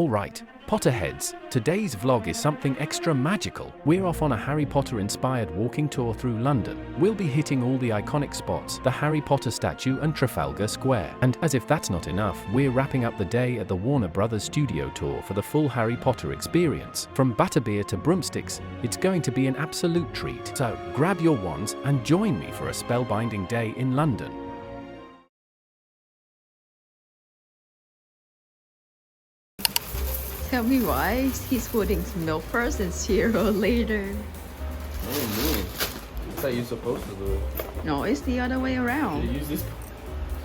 Alright, Potterheads, today's vlog is something extra magical. We're off on a Harry Potter inspired walking tour through London. We'll be hitting all the iconic spots, the Harry Potter statue and Trafalgar Square. And as if that's not enough, we're wrapping up the day at the Warner Brothers studio tour for the full Harry Potter experience. From butterbeer to broomsticks, it's going to be an absolute treat. So grab your wands and join me for a spellbinding day in London. Tell me why he's putting milk first and cereal later. I don't know. That's how you're supposed to do it. No, it's the other way around. You use this.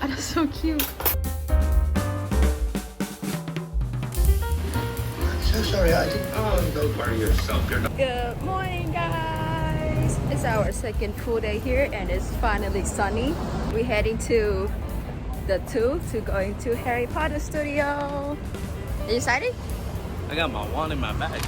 Oh, that's so cute. So sorry, I didn't. Oh, don't worry yourself. You're not. Good morning, guys. It's our second full day here and it's finally sunny. We're heading to the going to Harry Potter studio. Are you excited? I got my wand in my bag.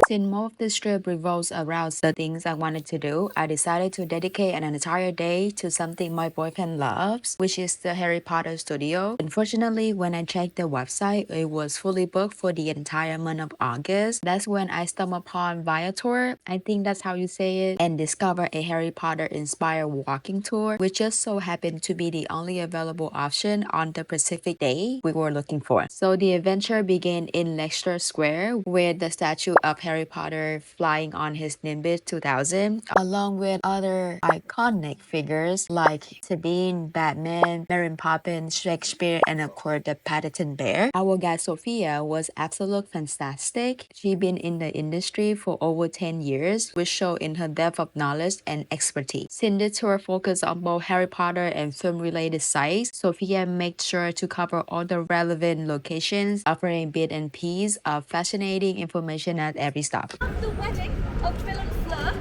Since most of this trip revolves around the things I wanted to do, I decided to dedicate an entire day to something my boyfriend loves, which is the Harry Potter studio. Unfortunately, when I checked the website, it was fully booked for the entire month of August. That's when I stumbled upon Viator, I think that's how you say it, and discovered a Harry Potter inspired walking tour, which just so happened to be the only available option on the specific day we were looking for. So the adventure began in Leicester Square, where the statue of Harry Potter flying on his Nimbus 2000, along with other iconic figures like Sabine, Batman, Mary Poppins, Shakespeare, and of course the Paddington Bear. Our guide Sophia was absolutely fantastic. She's been in the industry for over 10 years, which showed in her depth of knowledge and expertise. Since the tour focused on both Harry Potter and film-related sites, Sophia made sure to cover all the relevant locations, offering bits and pieces of fascinating information at every stop. The wedding of Bill and Fleur,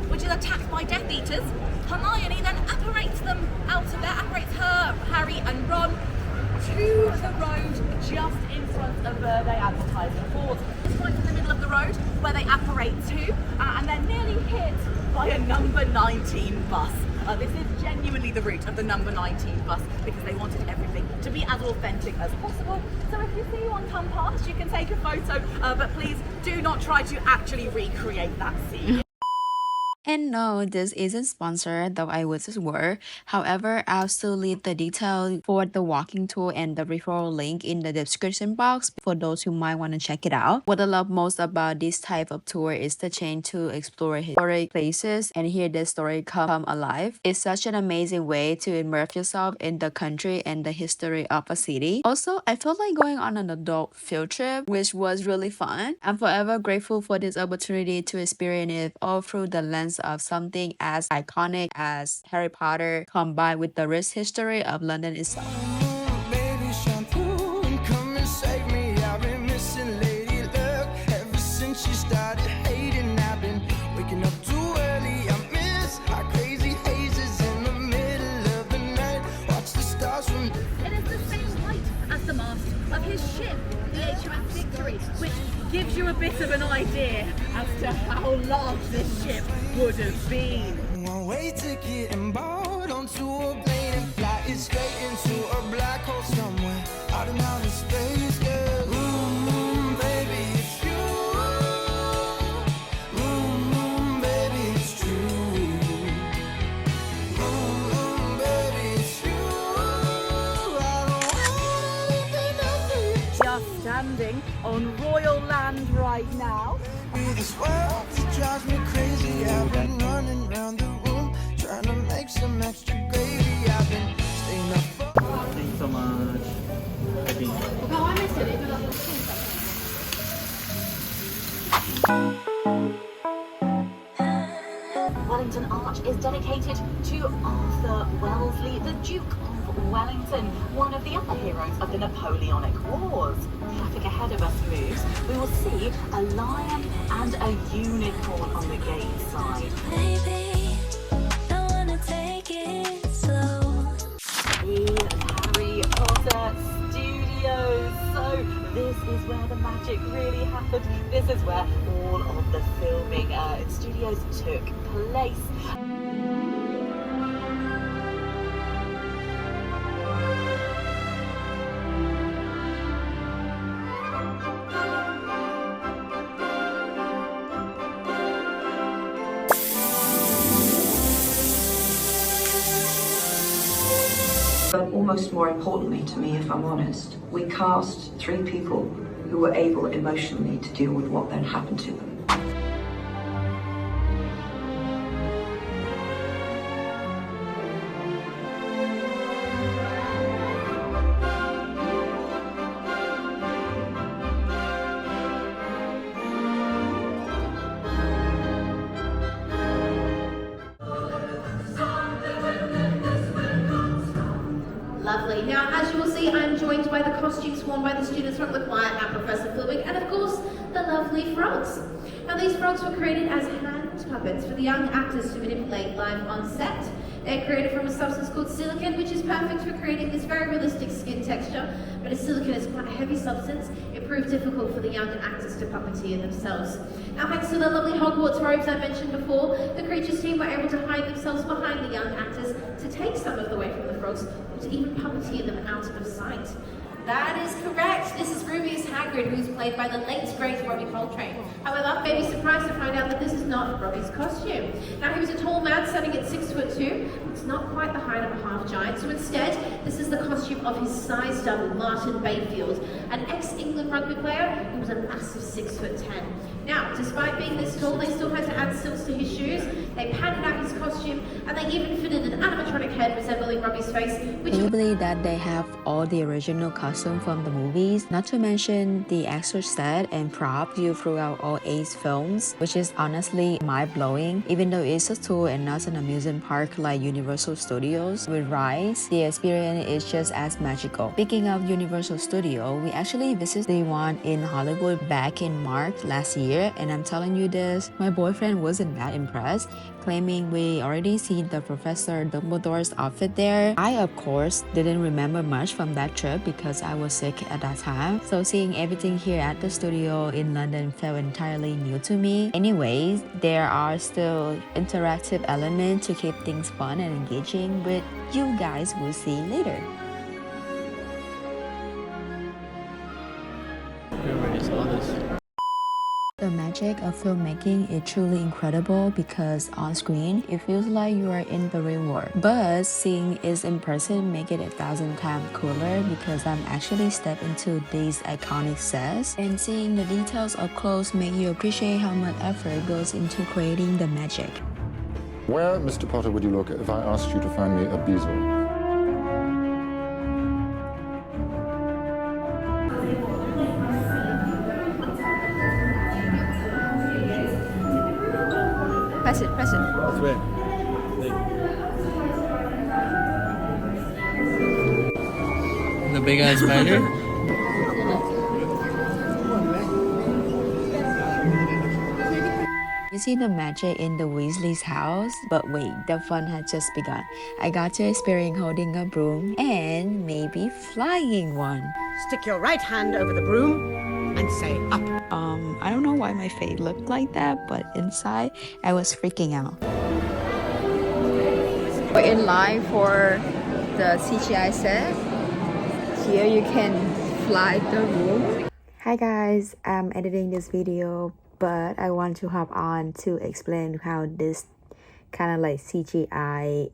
which is attacked by Death Eaters, Hermione then apparates them out of there, apparates her, Harry and Ron to the road just in front of where they advertising board. It's right in the middle of the road where they apparate to, and they're nearly hit by a number 19 bus. This is genuinely the route of the number 19 bus because they wanted everything to be as authentic as possible. So if you see one come past, you can take a photo, but please do not try to actually recreate that scene. And no, this isn't sponsored, though I wish it were. However, I'll still leave the detail for the walking tour and the referral link in the description box for those who might want to check it out. What I love most about this type of tour is the chance to explore historic places and hear the story come alive. It's such an amazing way to immerse yourself in the country and the history of a city. Also, I felt like going on an adult field trip, which was really fun. I'm forever grateful for this opportunity to experience it all through the lens of something as iconic as Harry Potter combined with the rich history of London itself. Baby shampoo and come and save me. I've been missing Lady Luck ever since she started hating. I've been waking up too early. I miss our crazy hazes in the middle of the night. Watch the stars from It is the same height as the mast of his ship, the HMS Victory, which gives you a bit of an idea as to how large this ship would have been. one way ticket and board onto a plane and fly it straight into a black hole somewhere out in outer space. Girl, baby, it's you. Baby, it's true. Baby, it's you. I don't want anything else for you. Just standing on royal land right now. This world drives me crazy. I've been running around the room trying to make some extra gravy. I've been staying up for. Thank you so much. Wellington Arch is dedicated to Arthur Wellesley, the Duke of Wellington, one of the other heroes of the Napoleonic Wars. Traffic ahead of us moves. We will see a lion and a unicorn on the gate side. Baby, I wanna take it slow. In Harry Potter Studios. So this is where the magic really happened. This is where all of the filming studios took place. almost more importantly to me, if I'm honest, we cast 3 people who were able emotionally to deal with what then happened to them. Lovely. Now, as you will see, I'm joined by the costumes worn by the students from the choir and Professor Flewig, and of course, the lovely frogs. Now, these frogs were created as hand puppets for the young actors to manipulate live on set. They're created from a substance called silicone, which is perfect for creating this very realistic skin texture, but as silicone is quite a heavy substance, it proved difficult for the young actors to puppeteer themselves. Now, thanks to the lovely Hogwarts robes I mentioned before, the creatures team were able to hide themselves behind the young actors to take some of the weight from the frogs, or to even puppeteer them out of sight. That is correct. This is Rubius Hagrid, who's played by the late great Robbie Coltrane. However, may be surprised to find out that this is not Robbie's costume. Now, he was a tall man standing at 6'2". It's not quite the height of a half giant, so instead, this is the costume of his size double, Martin Bayfield, an ex-England rugby player who was a massive 6'10". Now, despite being this tall, they still had to add stilts to his shoes. They padded out his costume, and they even fitted an animatronic head resembling Robbie's face, which... Can you believe that they have all the original costume from the movies? Not to mention the extra set and prop used throughout all 8 films, which is honestly mind-blowing. Even though it's a tour and not an amusement park like Universal Studios with rides, the experience is just as magical. Speaking of Universal Studio, we actually visited the one in Hollywood back in March last year, and I'm telling you this, my boyfriend wasn't that impressed, claiming we already seen the Professor Dumbledore's outfit there. I, of course, didn't remember much from that trip because I was sick at that time, so seeing everything here at the studio in London felt entirely new to me. Anyways, there are still interactive elements to keep things fun and engaging, but you guys will see later. The magic of filmmaking is truly incredible because on screen, it feels like you are in the real world. But seeing it in person make it 1,000 times cooler because I'm actually stepped into these iconic sets, and seeing the details up close make you appreciate how much effort goes into creating the magic. Where, Mr. Potter, would you look if I asked you to find me a bezel? Press it, press it. That's right. The big ass spider? You see the magic in the Weasley's house, but wait, the fun has just begun. I got to experience holding a broom and maybe flying one. Stick your right hand over the broom and say up. I don't know why my face looked like that, but inside I was freaking out. We're in line for the CGI set. Here you can fly the room. Hi guys, I'm editing this video, but I want to hop on to explain how this kind of like CGI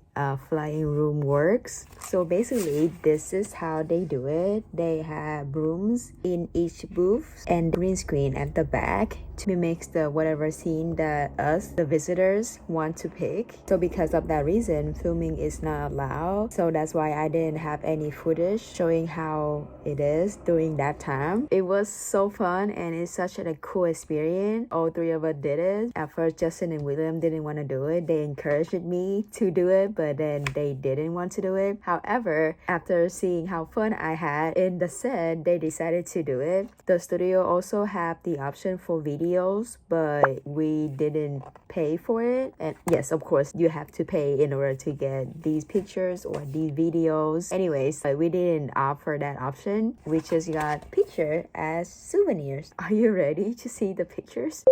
flying room works. So basically, this is how they do it. They have rooms in each booth and green screen at the back to mimic the whatever scene that us, the visitors, want to pick. So because of that reason, filming is not allowed. So that's why I didn't have any footage showing how it is during that time. It was so fun and it's such a cool experience. All 3 of us did it. At first, Justin and William didn't want to do it. They encouraged me to do it, but then they didn't want to do it. However, after seeing how fun I had in the set, they decided to do it. The studio also have the option for videos, but we didn't pay for it. And yes, of course, you have to pay in order to get these pictures or these videos. Anyways, we didn't offer that option. We just got picture as souvenirs. Are you ready to see the pictures?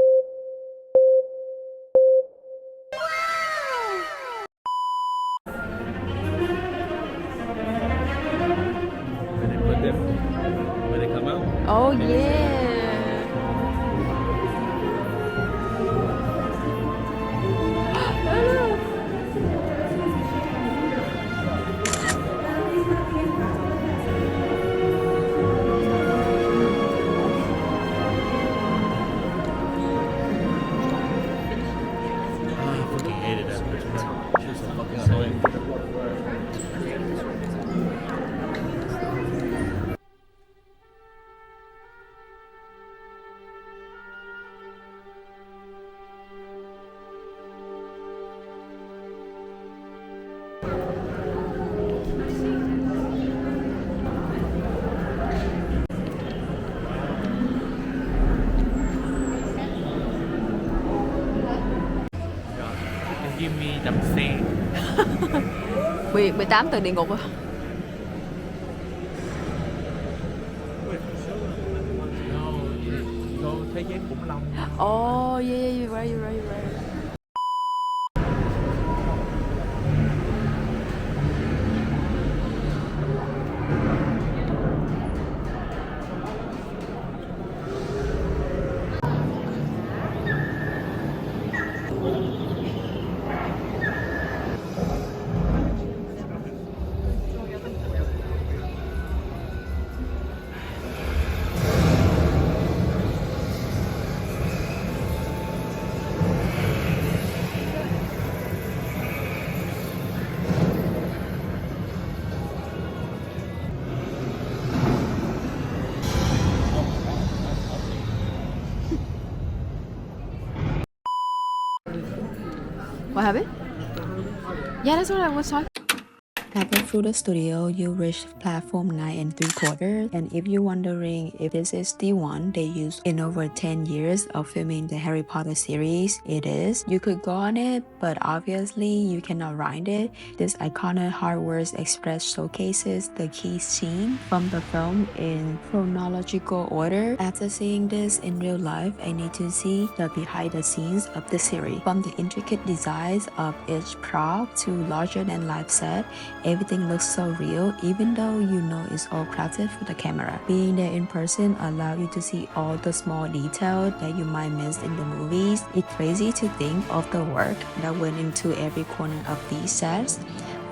When they come out? Oh yeah. Jimmy đầm xe. 18 tầng địa ngục à? Go thế giới khủng long. Oh, yeah, you're right, you're right, you're right. What happened? Yeah, that's what I was talking. Halfway through the studio, you reach platform 9 3/4, and if you're wondering if this is the one they used in over 10 years of filming the Harry Potter series, it is. You could go on it, but obviously you cannot ride it. This iconic Hogwarts Express showcases the key scene from the film in chronological order. After seeing this in real life, I need to see the behind the scenes of the series. From the intricate designs of each prop to larger than life set, everything looks so real, even though you know it's all crafted for the camera. Being there in person allows you to see all the small details that you might miss in the movies. It's crazy to think of the work that went into every corner of these sets,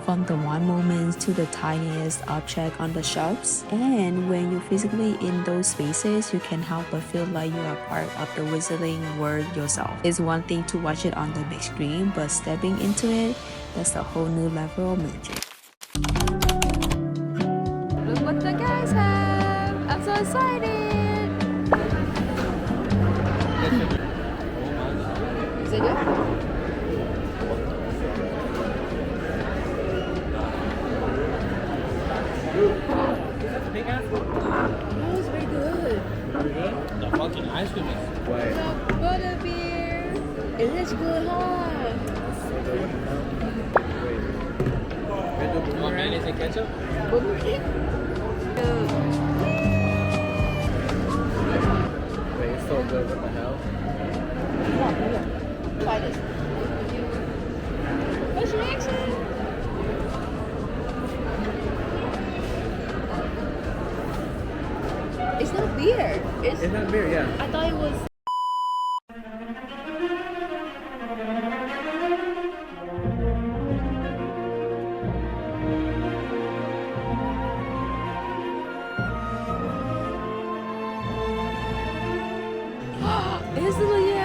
from the one moments to the tiniest object on the shelves. And when you're physically in those spaces, you can't help but feel like you are part of the wizarding world yourself. It's one thing to watch it on the big screen, but stepping into it, that's a whole new level of magic. Look what the guys have! I'm so excited! Is it good? Oh, it's very good. The fucking ice cream is The butterbeer. It is good, huh? Oh man, is it ketchup? Wait, it's so good. What the hell? Try this. What's your reaction? It's not beer. It's not beer, yeah. I thought it was. Is it? Yeah.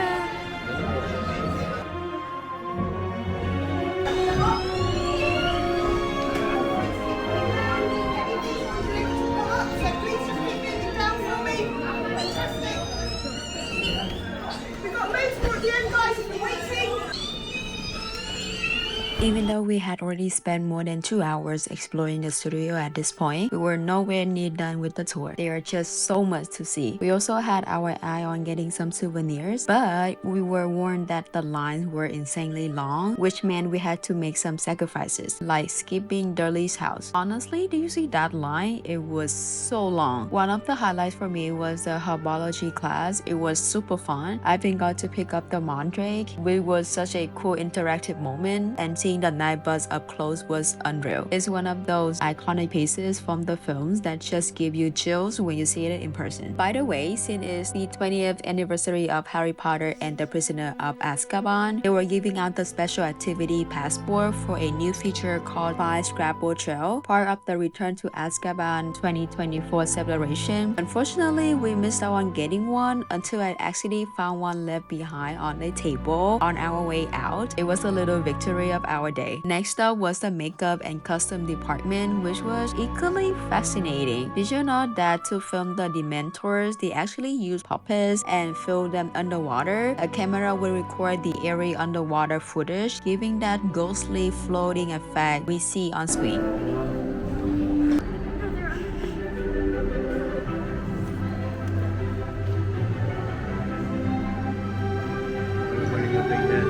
Even though we had already spent more than 2 hours exploring the studio at this point, we were nowhere near done with the tour. There are just so much to see. We also had our eye on getting some souvenirs, but we were warned that the lines were insanely long, which meant we had to make some sacrifices, like skipping Dudley's house. Honestly, do you see that line? It was so long. One of the highlights for me was the herbology class. It was super fun. I even got to pick up the mandrake, which was such a cool interactive moment, and seeing the night bus up close was unreal. It's one of those iconic pieces from the films that just give you chills when you see it in person. By the way, since it's the 20th anniversary of Harry Potter and the Prisoner of Azkaban, they were giving out the special activity passport for a new feature called Five Scrabble Trail, part of the Return to Azkaban 2024 celebration. Unfortunately, we missed out on getting one until I actually found one left behind on the table on our way out. It was a little victory of our day. Next up was the makeup and costume department, which was equally fascinating. Did you know that to film the Dementors, they actually used puppets and fill them underwater? A camera will record the airy underwater footage, giving that ghostly floating effect we see on screen. Everybody go take that.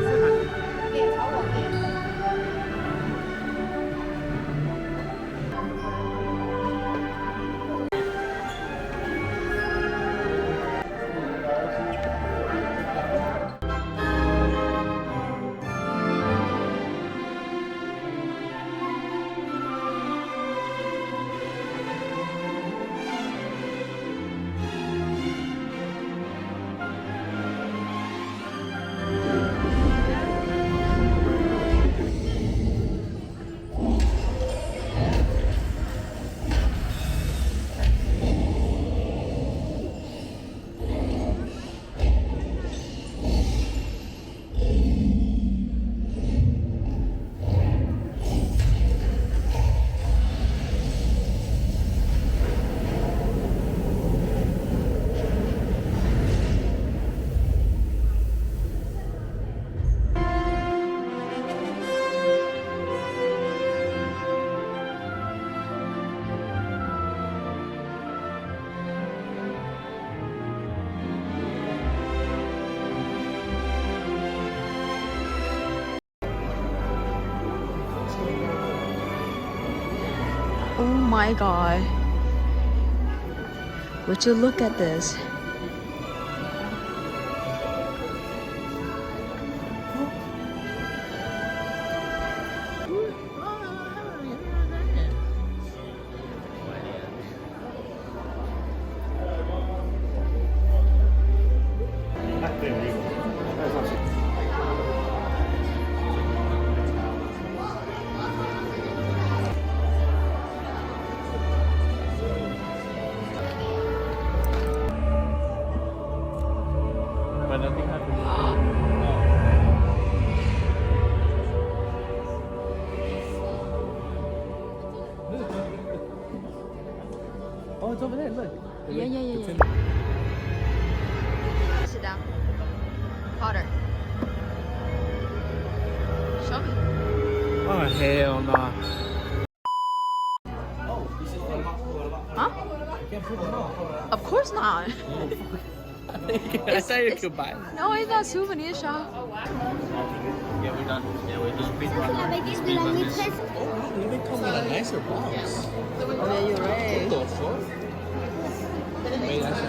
Oh my god. Would you look at this? But nothing happened. Oh, it's over there, look. Yeah. Sit down. Potter. Show me. Oh, hell nah. Huh? Of course not. I thought you could buy it. No, it's not souvenir shop. Yeah, we're done. Yeah, we're done. Oh, they even come in a nicer box. Oh, yeah, you're right. What the fuck? Wait, that's